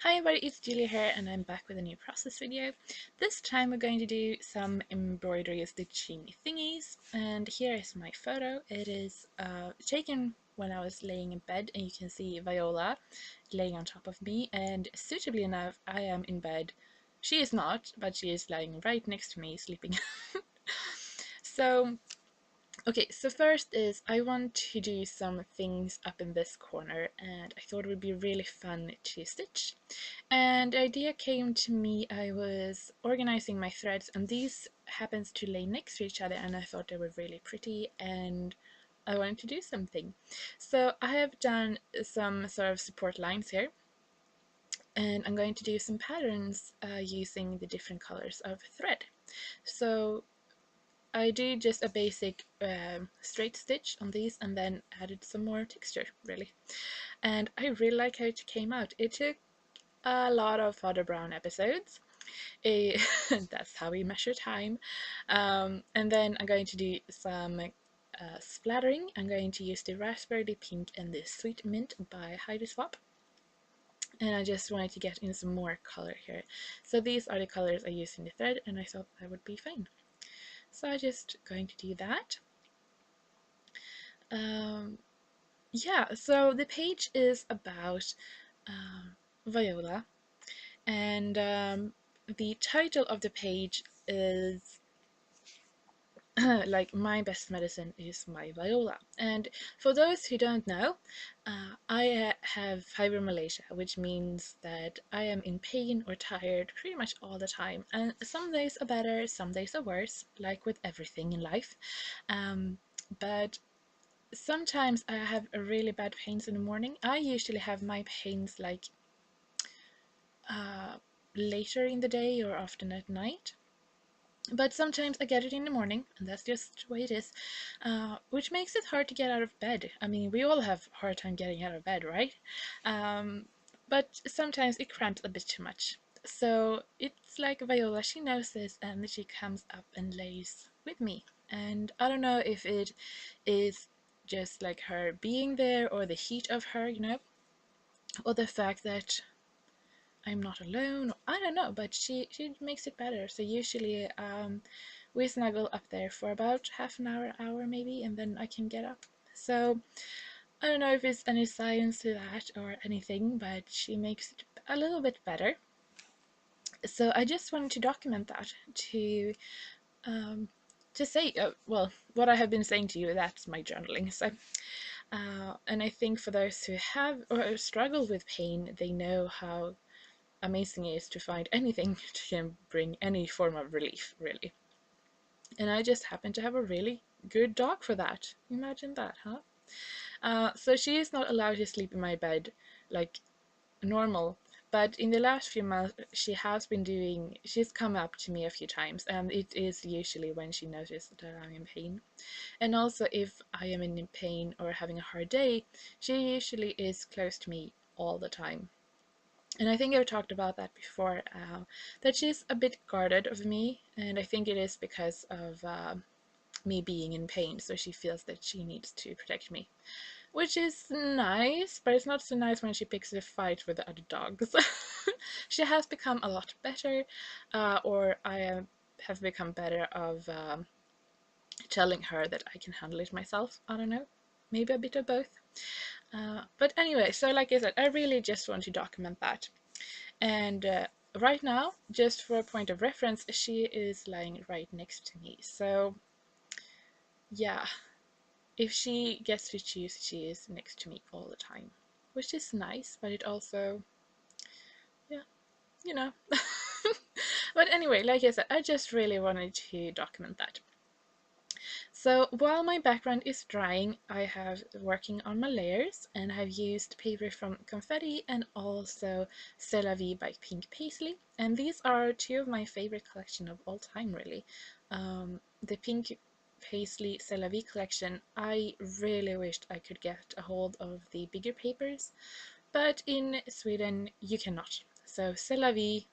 Hi everybody, it's Julia here and I'm back with a new process video. This time we're going to do some embroidery stitching thingies, and here is my photo. It is taken when I was laying in bed, and you can see Viola laying on top of me, and suitably enough I am in bed. She is not, but she is lying right next to me sleeping. So okay, so first is I want to do some things up in this corner, and I thought it would be really fun to stitch. And the idea came to me, I was organizing my threads, and these happens to lay next to each other, and I thought they were really pretty, and I wanted to do something. So I have done some sort of support lines here, and I'm going to do some patterns using the different colors of thread. So I did just a basic straight stitch on these and then added some more texture, really. And I really like how it came out. It took a lot of Father Brown episodes. That's how we measure time. And then I'm going to do some splattering. I'm going to use the Raspberry Pink and the Sweet Mint by Heidi Swap. And I just wanted to get in some more color here. So these are the colors I used in the thread, and I thought that would be fine. So I'm just going to do that. Um, yeah, so the page is about Viola, and the title of the page is like my best medicine is my Viola. And for those who don't know, I have fibromyalgia, which means that I am in pain or tired pretty much all the time. And some days are better, some days are worse, like with everything in life. But sometimes I have a really bad pains in the morning. I usually have my pains like uh, later in the day or often at night. But sometimes I get it in the morning, and that's just the way it is, which makes it hard to get out of bed. I mean, we all have a hard time getting out of bed, right? Um, but sometimes it cramps a bit too much. So it's like Viola, she knows this, and she comes up and lays with me. And I don't know if it is just like her being there, or the heat of her, or the fact that I'm not alone. I don't know, but she makes it better. So usually we snuggle up there for about half an hour maybe, and then I can get up. So I don't know if it's any science to that or anything, but she makes it a little bit better. So I just wanted to document that um, to say, well, what I have been saying to you, that's my journaling. So, and I think for those who have or struggle with pain, they know how amazing it is to find anything to can bring any form of relief, really. And I just happen to have a really good dog for that. Imagine that, huh? So she is not allowed to sleep in my bed like normal, but in the last few months she's come up to me a few times, and it is usually when she notices that I'm in pain. And also if I am in pain or having a hard day, she usually is close to me all the time. And I think I've talked about that before, that she's a bit guarded of me, and I think it is because of me being in pain, so she feels that she needs to protect me. Which is nice, but it's not so nice when she picks a fight with the other dogs. She has become a lot better, or I have become better of telling her that I can handle it myself. I don't know, maybe a bit of both. But anyway, so like I said, I really just want to document that. And right now, just for a point of reference, she is lying right next to me. So yeah, if she gets to choose, she is next to me all the time, which is nice, but it also, yeah, you know. But anyway, like I said, I just really wanted to document that. So while my background is drying, I have working on my layers, and I've used paper from Confetti and also C'est La Vie by Pink Paisley. And these are two of my favorite collection of all time, really. The Pink Paisley C'est La Vie collection, I really wished I could get a hold of the bigger papers, but in Sweden you cannot. So C'est La Vie,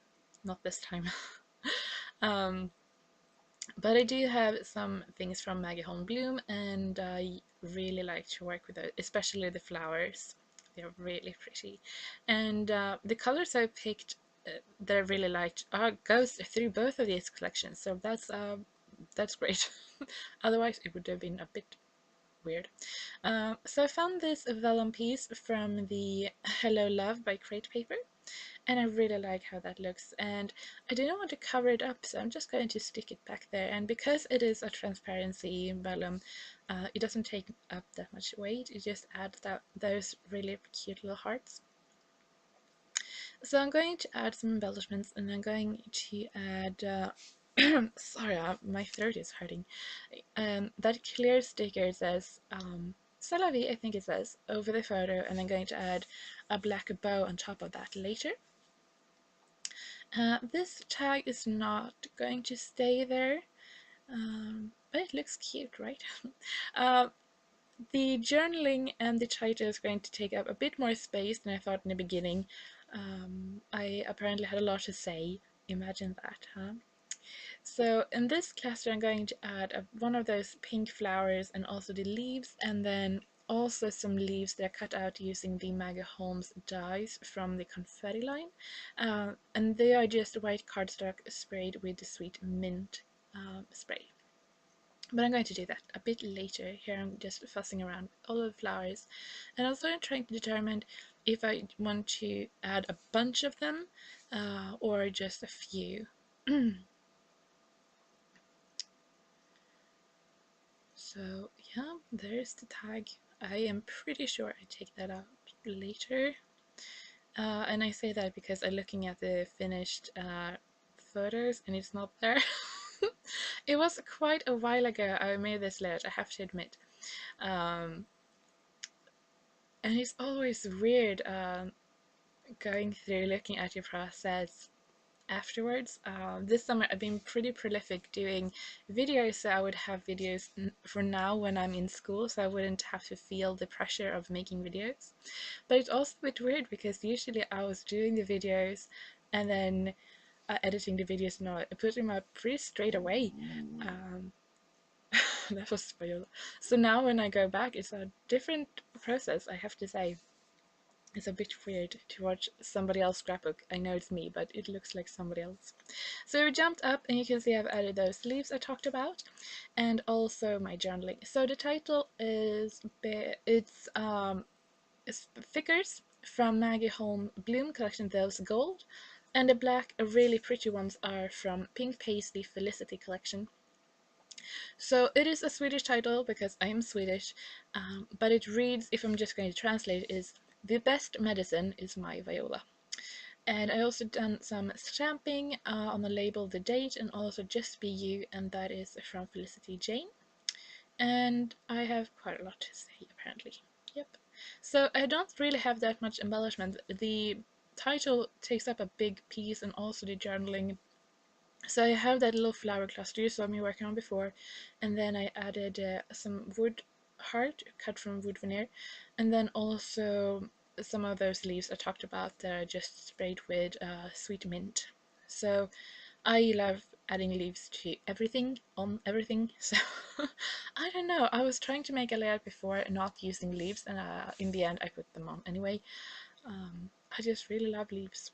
not this time. um, but I do have some things from Maggie Holm Bloom, and I really like to work with it, especially the flowers. They're really pretty. And the colors I picked that I really liked goes through both of these collections, so that's great. Otherwise, it would have been a bit weird. So I found this vellum piece from the Hello Love by Crate Paper, and I really like how that looks, and I didn't want to cover it up, so I'm just going to stick it back there. And because it is a transparency vellum, it doesn't take up that much weight, it just adds those really cute little hearts. So I'm going to add some embellishments, and I'm going to add sorry, my throat is hurting. That clear sticker says C'est la vie, I think it says, over the photo, and I'm going to add a black bow on top of that later. This tag is not going to stay there, but it looks cute, right? The journaling and the title is going to take up a bit more space than I thought in the beginning. I apparently had a lot to say. Imagine that, huh? So in this cluster I'm going to add one of those pink flowers and also the leaves, and then also some leaves that are cut out using the Maggie Holmes dies from the confetti line. And they are just white cardstock sprayed with the sweet mint spray. But I'm going to do that a bit later. Here I'm just fussing around with all of the flowers, and also trying to determine if I want to add a bunch of them or just a few. So yeah, there's the tag. I am pretty sure I take that out later. And I say that because I'm looking at the finished photos and it's not there. It was quite a while ago I made this layout, I have to admit. And it's always weird going through looking at your process afterwards. This summer I've been pretty prolific doing videos, so I would have videos for now when I'm in school, so I wouldn't have to feel the pressure of making videos. But it's also a bit weird because usually I was doing the videos and then editing the videos, and I put them up pretty straight away. That was spoiled. So now when I go back, it's a different process, I have to say. It's a bit weird to watch somebody else scrapbook. I know it's me, but it looks like somebody else. So we jumped up and you can see I've added those leaves I talked about, and also my journaling. So the title is it's figures from Maggie Holm Bloom collection, those gold, and the black really pretty ones are from Pink Paisley Felicity collection. So it is a Swedish title because I am Swedish, but it reads, if I'm just going to translate, is "The best medicine is my Viola." And I also done some stamping on the label, the date, and also "Just Be You," and that is from Felicity Jane. And I have quite a lot to say, apparently. Yep. So I don't really have that much embellishment. The title takes up a big piece, and also the journaling. So I have that little flower cluster you saw me working on before, and then I added some wood heart cut from wood veneer, and then also some of those leaves I talked about that are just sprayed with sweet mint. So I love adding leaves to everything, on everything, so I don't know, I was trying to make a layout before not using leaves, and in the end I put them on anyway. I just really love leaves.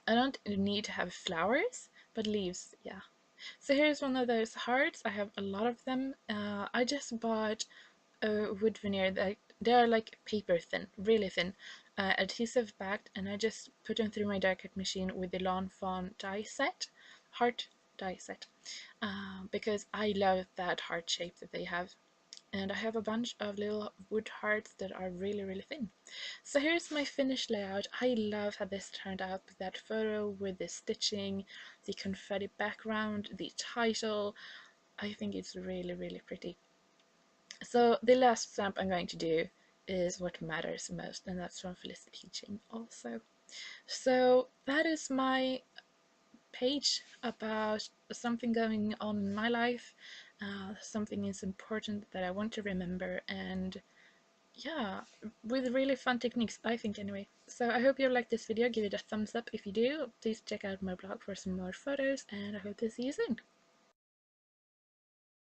I don't need to have flowers, but leaves, yeah. So here's one of those hearts. I have a lot of them. I just bought a wood veneer that they are like paper thin, really thin, adhesive backed, and I just put them through my die cut machine with the Lawn Fawn die set, heart die set, because I love that heart shape that they have. And I have a bunch of little wood hearts that are really, really thin. So here's my finished layout. I love how this turned out with that photo, with the stitching, the confetti background, the title. I think it's really, really pretty. So the last stamp I'm going to do is what matters most, and that's from Felicity Jane also. So that is my page about something going on in my life, something is important that I want to remember, and yeah, with really fun techniques, I think, anyway. So I hope you liked this video. Give it a thumbs up if you do. Please check out my blog for some more photos, and I hope to see you soon.